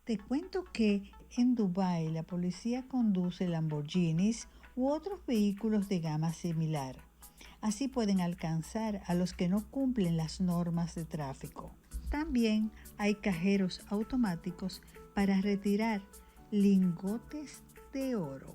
Te cuento que en Dubái la policía conduce Lamborghinis u otros vehículos de gama similar. Así pueden alcanzar a los que no cumplen las normas de tráfico. También hay cajeros automáticos para retirar lingotes de oro.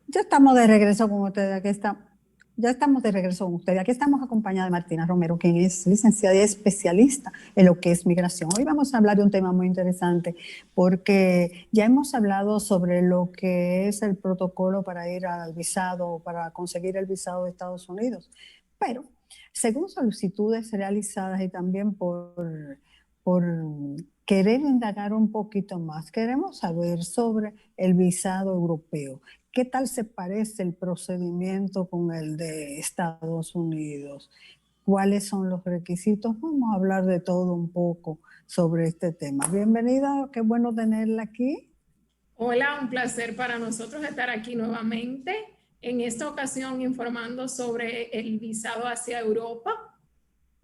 Ya estamos de regreso con ustedes. Ya estamos de regreso con ustedes. Aquí estamos acompañados de Martina Romero, quien es licenciada y especialista en lo que es migración. Hoy vamos a hablar de un tema muy interesante porque ya hemos hablado sobre lo que es el protocolo para ir al visado, para conseguir el visado de Estados Unidos. Pero según solicitudes realizadas y también por querer indagar un poquito más, queremos saber sobre el visado europeo. ¿Qué tal se parece el procedimiento con el de Estados Unidos? ¿Cuáles son los requisitos? Vamos a hablar de todo un poco sobre este tema. Bienvenida, qué bueno tenerla aquí. Hola, un placer para nosotros estar aquí nuevamente. En esta ocasión informando sobre el visado hacia Europa.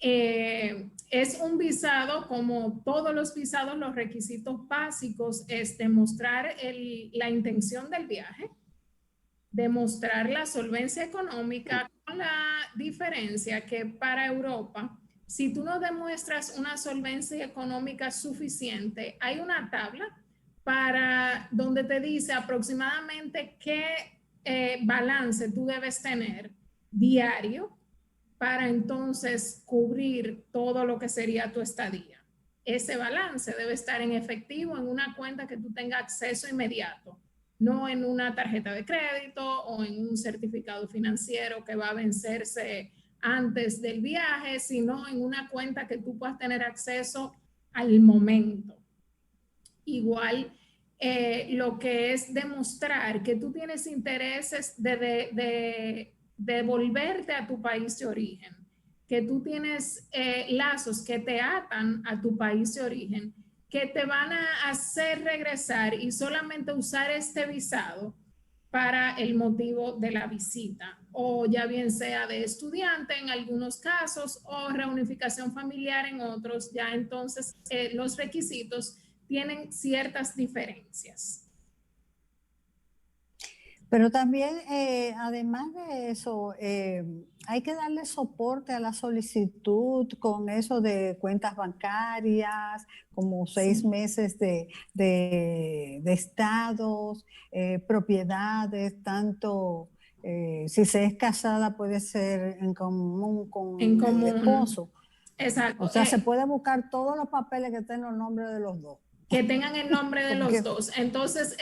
Es un visado, como todos los visados, los requisitos básicos es demostrar la intención del viaje, demostrar la solvencia económica, con la diferencia que para Europa, si tú no demuestras una solvencia económica suficiente, hay una tabla para donde te dice aproximadamente qué balance tú debes tener diario para entonces cubrir todo lo que sería tu estadía. Ese balance debe estar en efectivo en una cuenta que tú tengas acceso inmediato, no en una tarjeta de crédito o en un certificado financiero que va a vencerse antes del viaje, sino en una cuenta que tú puedas tener acceso al momento. Igual, lo que es demostrar que tú tienes intereses de devolverte a tu país de origen, que tú tienes lazos que te atan a tu país de origen, que te van a hacer regresar y solamente usar este visado para el motivo de la visita, o ya bien sea de estudiante en algunos casos o reunificación familiar en otros. Ya entonces los requisitos tienen ciertas diferencias. Pero también, además de eso, hay que darle soporte a la solicitud con eso de cuentas bancarias, como 6 meses de estados, propiedades, tanto si se es casada puede ser en común En con el común, esposo. O exacto. sea, se puede buscar todos los papeles que estén los nombres de los dos. Que tengan el nombre de los Porque dos. Entonces,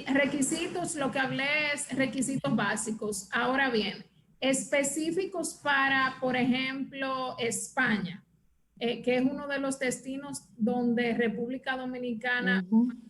requisitos, lo que hablé es requisitos básicos. Ahora bien, específicos para, por ejemplo, España, que es uno de los destinos donde República Dominicana,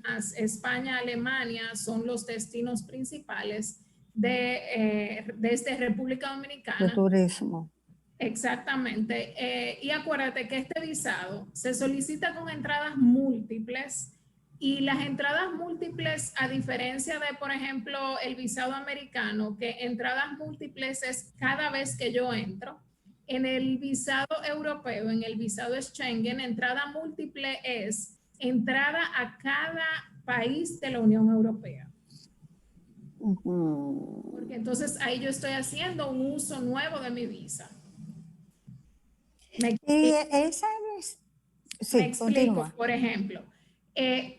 más España, Alemania son los destinos principales desde República de Dominicana. turismo. Exactamente. Y acuérdate que este visado se solicita con entradas múltiples, y las entradas múltiples, a diferencia de, por ejemplo, el visado americano, que entradas múltiples es cada vez que yo entro. En el visado europeo, en el visado Schengen, entrada múltiple es entrada a cada país de la Unión Europea. Porque entonces ahí yo estoy haciendo un uso nuevo de mi visa. Y esa es, Me sí, explico, continúa. por ejemplo,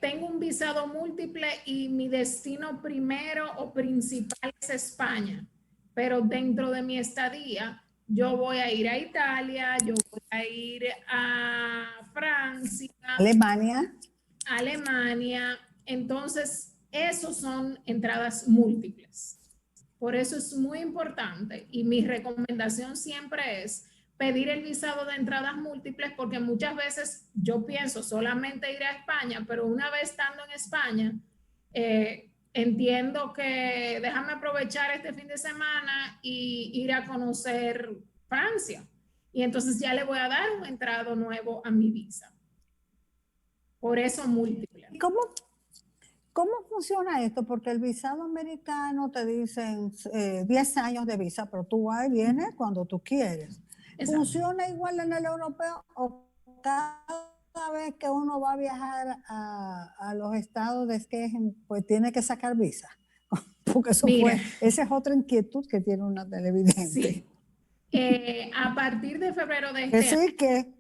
tengo un visado múltiple y mi destino primero o principal es España, pero dentro de mi estadía yo voy a ir a Italia, yo voy a ir a Francia, Alemania. Alemania. Entonces, esos son entradas múltiples. Por eso es muy importante, y mi recomendación siempre es pedir el visado de entradas múltiples, porque muchas veces yo pienso solamente ir a España, pero una vez estando en España, entiendo que déjame aprovechar este fin de semana y ir a conocer Francia. Y entonces ya le voy a dar un entrado nuevo a mi visa. Por eso múltiple. ¿Y cómo funciona esto? Porque el visado americano te dicen 10 años de visa, pero tú vas y vienes cuando tú quieres. Exacto. ¿Funciona igual en el europeo o cada vez que uno va a viajar a los estados de Skegen, pues tiene que sacar visa? Porque esa es otra inquietud que tiene una televidente. Sí. A partir de febrero de este año,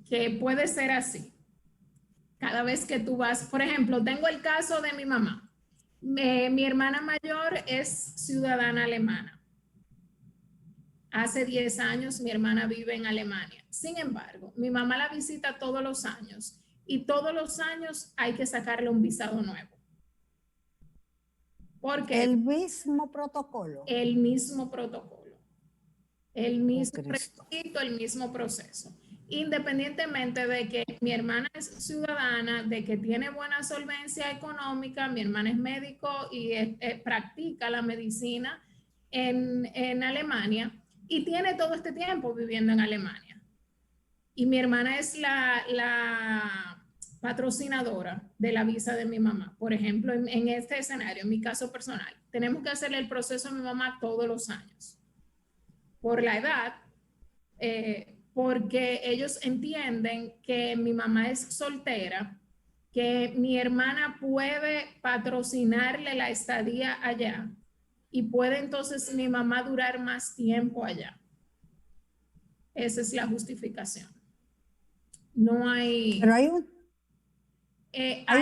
que puede ser así. Cada vez que tú vas, por ejemplo, tengo el caso de mi mamá. Mi hermana mayor es ciudadana alemana. Hace 10 años mi hermana vive en Alemania. Sin embargo, mi mamá la visita todos los años y todos los años hay que sacarle un visado nuevo. Porque el mismo protocolo. El mismo protocolo. El mismo requisito, el mismo proceso. Independientemente de que mi hermana es ciudadana, de que tiene buena solvencia económica, mi hermana es médico y practica la medicina en Alemania y tiene todo este tiempo viviendo en Alemania. Y mi hermana es la patrocinadora de la visa de mi mamá. Por ejemplo, en este escenario, en mi caso personal, tenemos que hacerle el proceso a mi mamá todos los años. Por la edad, porque ellos entienden que mi mamá es soltera, que mi hermana puede patrocinarle la estadía allá y puede entonces mi mamá durar más tiempo allá. Esa es la justificación. No hay... Pero hay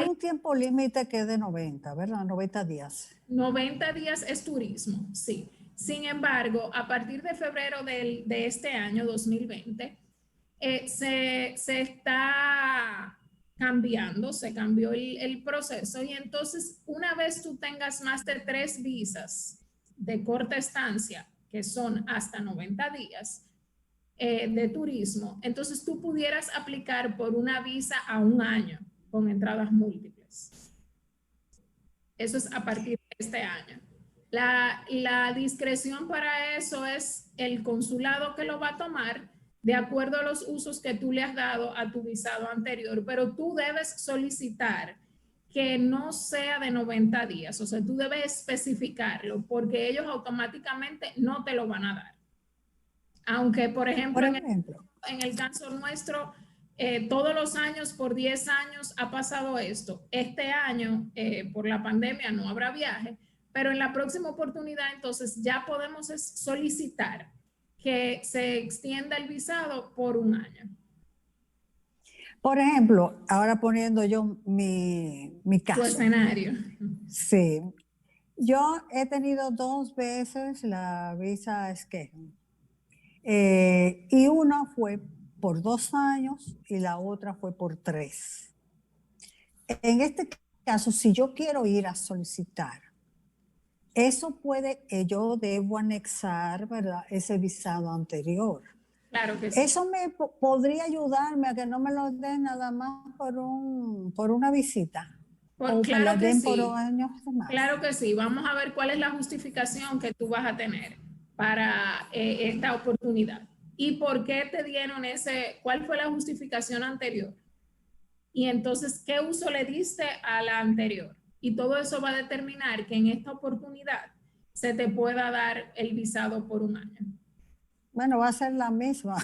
un tiempo límite que es de 90, ¿verdad? 90 días. 90 días es turismo, sí. Sin embargo, a partir de febrero de este año, 2020, se está cambiando, se cambió el proceso y entonces una vez tú tengas más de 3 visas de corta estancia, que son hasta 90 días de turismo, entonces tú pudieras aplicar por una visa a 1 año con entradas múltiples. Eso es a partir de este año. La discreción para eso es el consulado que lo va a tomar de acuerdo a los usos que tú le has dado a tu visado anterior, pero tú debes solicitar que no sea de 90 días, o sea, tú debes especificarlo porque ellos automáticamente no te lo van a dar. Aunque, por ejemplo, en el caso nuestro, todos los años, por 10 años ha pasado esto. Este año, por la pandemia, no habrá viaje, pero en la próxima oportunidad, entonces, ya podemos solicitar que se extienda el visado por 1 año. Por ejemplo, ahora poniendo yo mi caso. Tu escenario. Sí. Yo he tenido 2 veces la visa Skegen. Y una fue por 2 años y la otra fue por 3. En este caso, si yo quiero ir a solicitar, eso yo debo anexar, ¿verdad?, ese visado anterior. Claro que sí. Eso me podría ayudarme a que no me lo den nada más por una visita. O claro me lo den que sí. por años más. Claro que sí. Vamos a ver cuál es la justificación que tú vas a tener para esta oportunidad. ¿Y por qué te dieron cuál fue la justificación anterior? Y entonces, ¿qué uso le diste a la anterior? Y todo eso va a determinar que en esta oportunidad se te pueda dar el visado por 1 año. Bueno, va a ser la misma,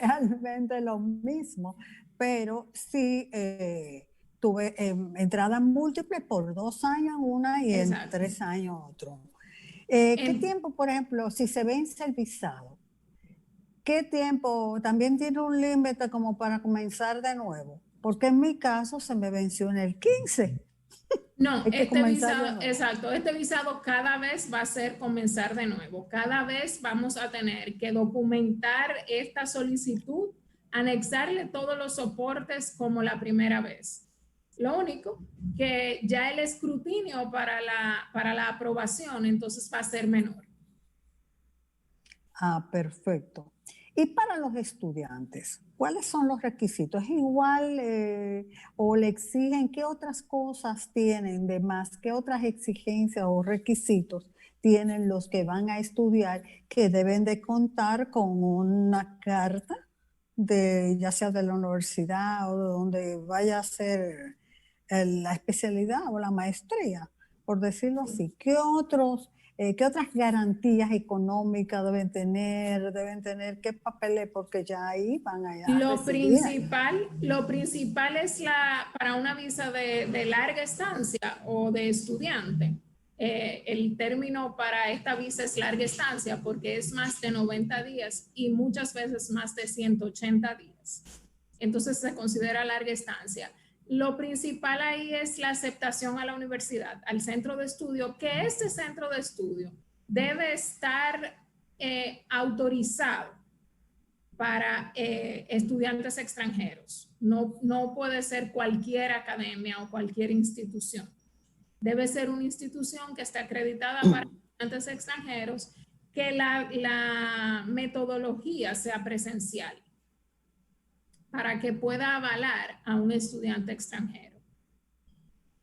realmente lo mismo, pero sí tuve entradas múltiples por 2 años una y Exacto. en 3 años otro. ¿Qué tiempo, por ejemplo, si se vence el visado? ¿Qué tiempo? También tiene un límite como para comenzar de nuevo, porque en mi caso se me venció en el 15. No, este visado, exacto, este visado cada vez va a ser comenzar de nuevo. Cada vez vamos a tener que documentar esta solicitud, anexarle todos los soportes como la primera vez. Lo único que ya el escrutinio para la aprobación entonces va a ser menor. Ah, perfecto. Y para los estudiantes, ¿cuáles son los requisitos? ¿Es igual o le exigen qué otras cosas tienen de más? ¿Qué otras exigencias o requisitos tienen los que van a estudiar que deben de contar con una carta ya sea de la universidad o de donde vaya a hacer la especialidad o la maestría, por decirlo así. ¿Qué otras garantías económicas deben tener? ¿Qué papeles? Porque ya ahí van a residir ahí. Lo principal es para una visa de larga estancia o de estudiante. El término para esta visa es larga estancia porque es más de 90 días y muchas veces más de 180 días. Entonces se considera larga estancia. Lo principal ahí es la aceptación a la universidad, al centro de estudio, que este centro de estudio debe estar autorizado para estudiantes extranjeros. No puede ser cualquier academia o cualquier institución. Debe ser una institución que esté acreditada para estudiantes extranjeros, que la metodología sea presencial para que pueda avalar a un estudiante extranjero.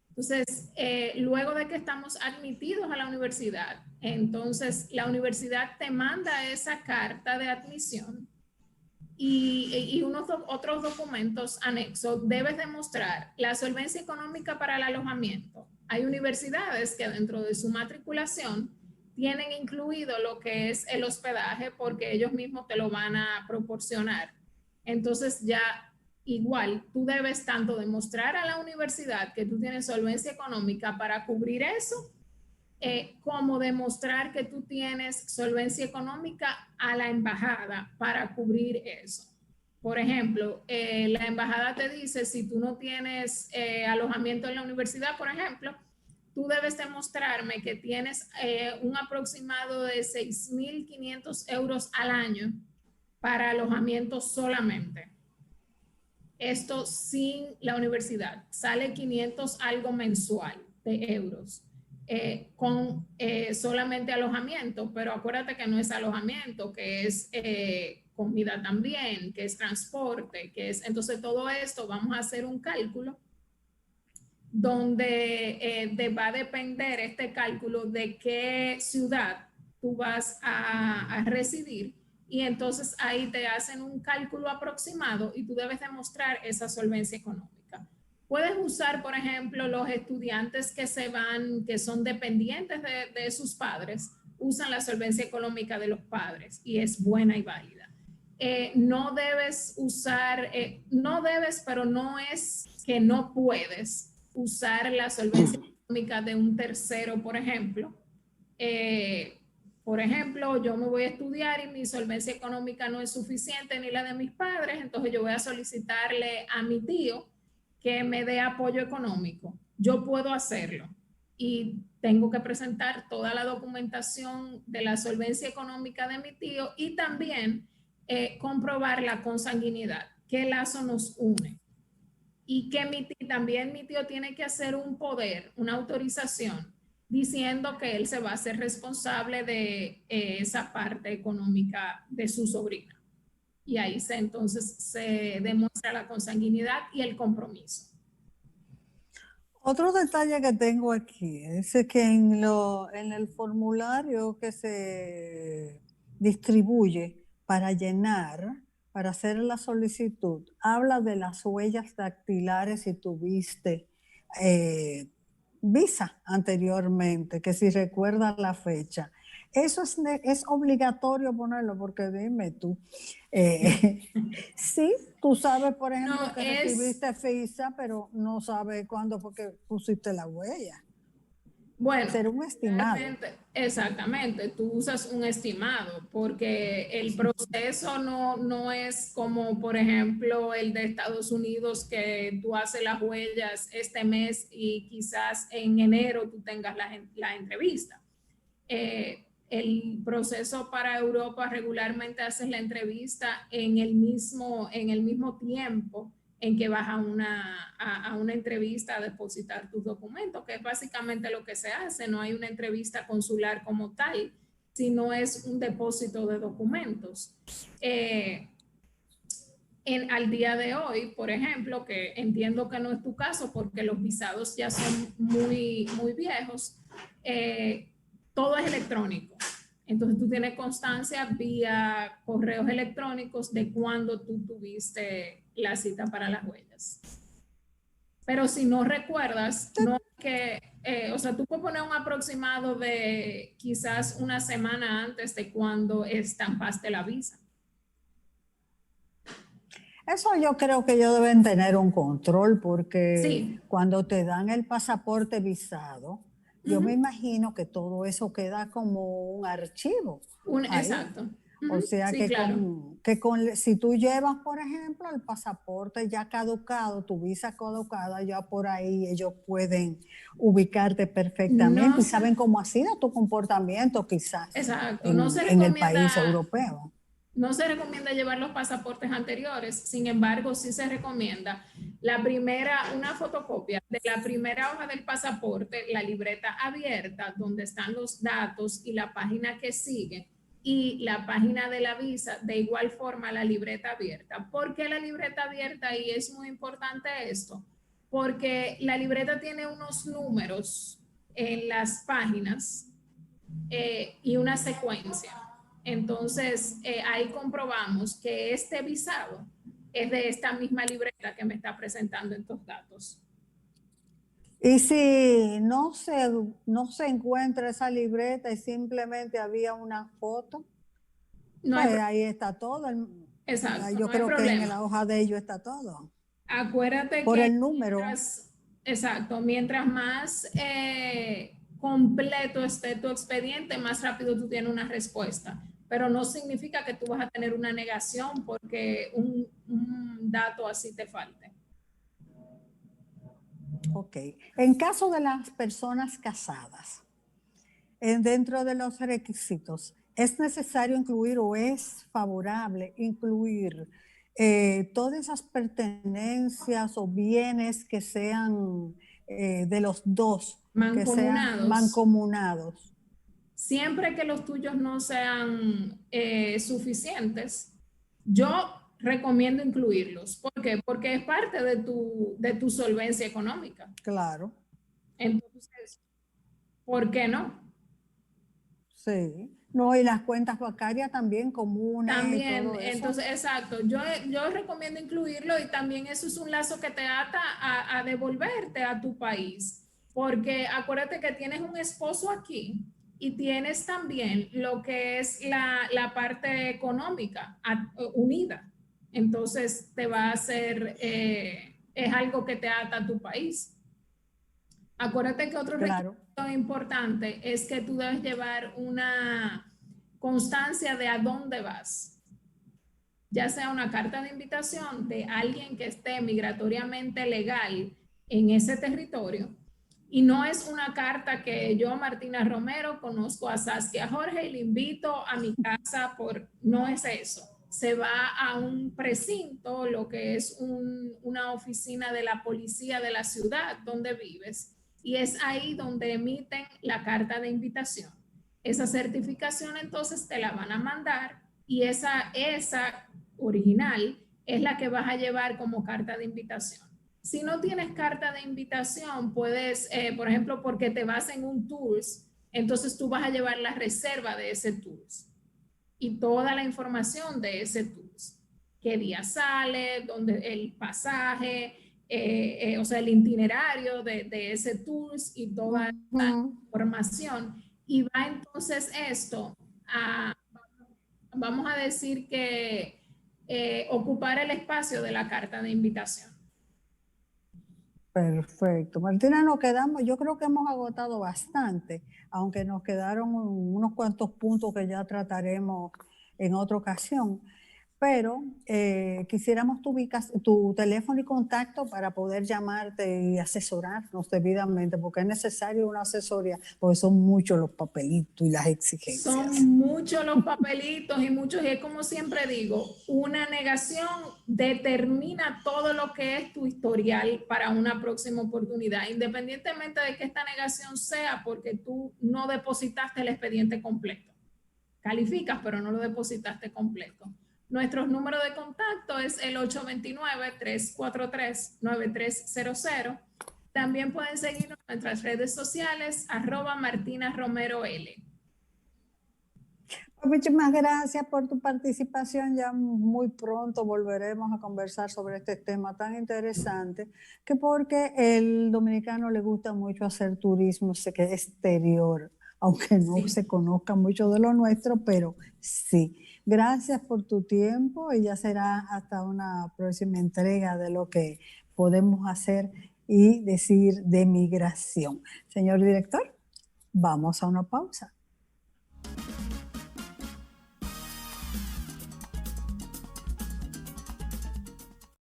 Entonces, luego de que estamos admitidos a la universidad, entonces la universidad te manda esa carta de admisión y otros documentos anexos. Debes demostrar la solvencia económica para el alojamiento. Hay universidades que dentro de su matriculación tienen incluido lo que es el hospedaje porque ellos mismos te lo van a proporcionar. Entonces ya igual tú debes tanto demostrar a la universidad que tú tienes solvencia económica para cubrir eso, como demostrar que tú tienes solvencia económica a la embajada para cubrir eso. Por ejemplo, la embajada te dice, si tú no tienes alojamiento en la universidad, por ejemplo, tú debes demostrarme que tienes un aproximado de 6.500 euros al año para alojamiento solamente. Esto sin la universidad. Sale 500 algo mensual de euros. Con solamente alojamiento, pero acuérdate que no es alojamiento, que es comida también, que es transporte, que es, entonces todo esto vamos a hacer un cálculo donde va a depender este cálculo de qué ciudad tú vas a residir, y entonces ahí te hacen un cálculo aproximado y tú debes demostrar esa solvencia económica. Puedes usar, por ejemplo, los estudiantes que que son dependientes de sus padres, usan la solvencia económica de los padres y es buena y válida. No debes usar, pero no es que no puedes usar la solvencia económica de un tercero, por ejemplo. Por ejemplo, yo me voy a estudiar y mi solvencia económica no es suficiente ni la de mis padres, entonces yo voy a solicitarle a mi tío que me dé apoyo económico. Yo puedo hacerlo y tengo que presentar toda la documentación de la solvencia económica de mi tío y también comprobar la consanguinidad, qué lazo nos une. Y que también mi tío tiene que hacer un poder, una autorización, diciendo que él se va a hacer responsable de esa parte económica de su sobrina. Y ahí entonces se demuestra la consanguinidad y el compromiso. Otro detalle que tengo aquí es que en el formulario que se distribuye para llenar, para hacer la solicitud, habla de las huellas dactilares si tuviste visa anteriormente, que si recuerdas la fecha. Eso es obligatorio ponerlo, porque dime tú, sí, tú sabes, por ejemplo, que recibiste visa, pero no sabes cuándo fue que pusiste la huella. Bueno, ser un estimado. Exactamente, tú usas un estimado porque el proceso no es como, por ejemplo, el de Estados Unidos, que tú haces las huellas este mes y quizás en enero tú tengas la entrevista. El proceso para Europa regularmente haces la entrevista en el mismo tiempo en que vas a una entrevista a depositar tus documentos, que es básicamente lo que se hace. No hay una entrevista consular como tal, sino es un depósito de documentos. Al día de hoy, por ejemplo, que entiendo que no es tu caso porque los visados ya son muy, muy viejos, todo es electrónico. Entonces tú tienes constancia vía correos electrónicos de cuándo tú tuviste la cita para las huellas. Pero si no recuerdas, no que, o sea, tú puedes poner un aproximado de quizás una semana antes de cuando estampaste la visa. Eso yo creo que ellos deben tener un control porque Sí. cuando te dan el pasaporte visado, yo me imagino que todo eso queda como un archivo. Ahí. Exacto. O sea sí, que, claro. si tú llevas, por ejemplo, el pasaporte ya caducado, tu visa caducada, ya por ahí ellos pueden ubicarte perfectamente y saben cómo ha sido tu comportamiento quizás Exacto. en el país europeo. No se recomienda llevar los pasaportes anteriores, sin embargo, sí se recomienda una fotocopia de la primera hoja del pasaporte, la libreta abierta, donde están los datos y la página que sigue, y la página de la visa, de igual forma la libreta abierta. ¿Por qué la libreta abierta? Y es muy importante esto, porque la libreta tiene unos números en las páginas y una secuencia. Entonces, ahí comprobamos que este visado es de esta misma libreta que me está presentando estos datos. Y si no se encuentra esa libreta y simplemente había una foto, no pues ahí está todo. Exacto. Yo creo que en la hoja de ellos está todo. Acuérdate por que el número. Mientras más completo esté tu expediente, más rápido tú tienes una respuesta. Pero no significa que tú vas a tener una negación porque un dato así te falte. Ok. En caso de las personas casadas, dentro de los requisitos, ¿es necesario incluir o es favorable incluir todas esas pertenencias o bienes que sean de los dos, que sean mancomunados? Siempre que los tuyos no sean suficientes, yo recomiendo incluirlos. ¿Por qué? Porque es parte de tu solvencia económica. Claro. Entonces, ¿por qué no? Sí. No, y las cuentas bancarias también comunes. También, todo eso. entonces, exacto. Yo recomiendo incluirlo y también eso es un lazo que te ata a devolverte a tu país. Porque acuérdate que tienes un esposo aquí y tienes también lo que es la parte económica unida. Entonces te va a hacer, es algo que te ata a tu país. Acuérdate que otro requisito importante es que tú debes llevar una constancia de a dónde vas, ya sea una carta de invitación de alguien que esté migratoriamente legal en ese territorio. Y no es una carta que yo, Martina Romero, conozco a Saskia Jorge y le invito a mi casa no es eso. Se va a un precinto, lo que es una oficina de la policía de la ciudad donde vives, y es ahí donde emiten la carta de invitación. Esa certificación entonces te la van a mandar y esa original es la que vas a llevar como carta de invitación. Si no tienes carta de invitación, puedes, por ejemplo, porque te vas en un tours, entonces tú vas a llevar la reserva de ese tours y toda la información de ese tours. Qué día sale, dónde el pasaje, o sea, el itinerario de ese tours y toda la información. Y va entonces esto a, vamos a decir que ocupar el espacio de la carta de invitación. Perfecto. Martina, nos quedamos, yo creo que hemos agotado bastante, aunque nos quedaron unos cuantos puntos que ya trataremos en otra ocasión. Pero quisiéramos tu teléfono y contacto para poder llamarte y asesorarnos debidamente, porque es necesario una asesoría, porque son muchos los papelitos y las exigencias. Son muchos los papelitos y es como siempre digo, una negación determina todo lo que es tu historial para una próxima oportunidad, independientemente de que esta negación sea porque tú no depositaste el expediente completo. Calificas, pero no lo depositaste completo. Nuestro número de contacto es el 829-343-9300. También pueden seguirnos en nuestras redes sociales, @MartinaRomeroL. Muchísimas gracias por tu participación. Ya muy pronto volveremos a conversar sobre este tema tan interesante, que porque el dominicano le gusta mucho hacer turismo, sé que exterior, aunque no Sí. se conozca mucho de lo nuestro, pero sí. Gracias por tu tiempo y ya será hasta una próxima entrega de lo que podemos hacer y decir de migración. Señor director, vamos a una pausa.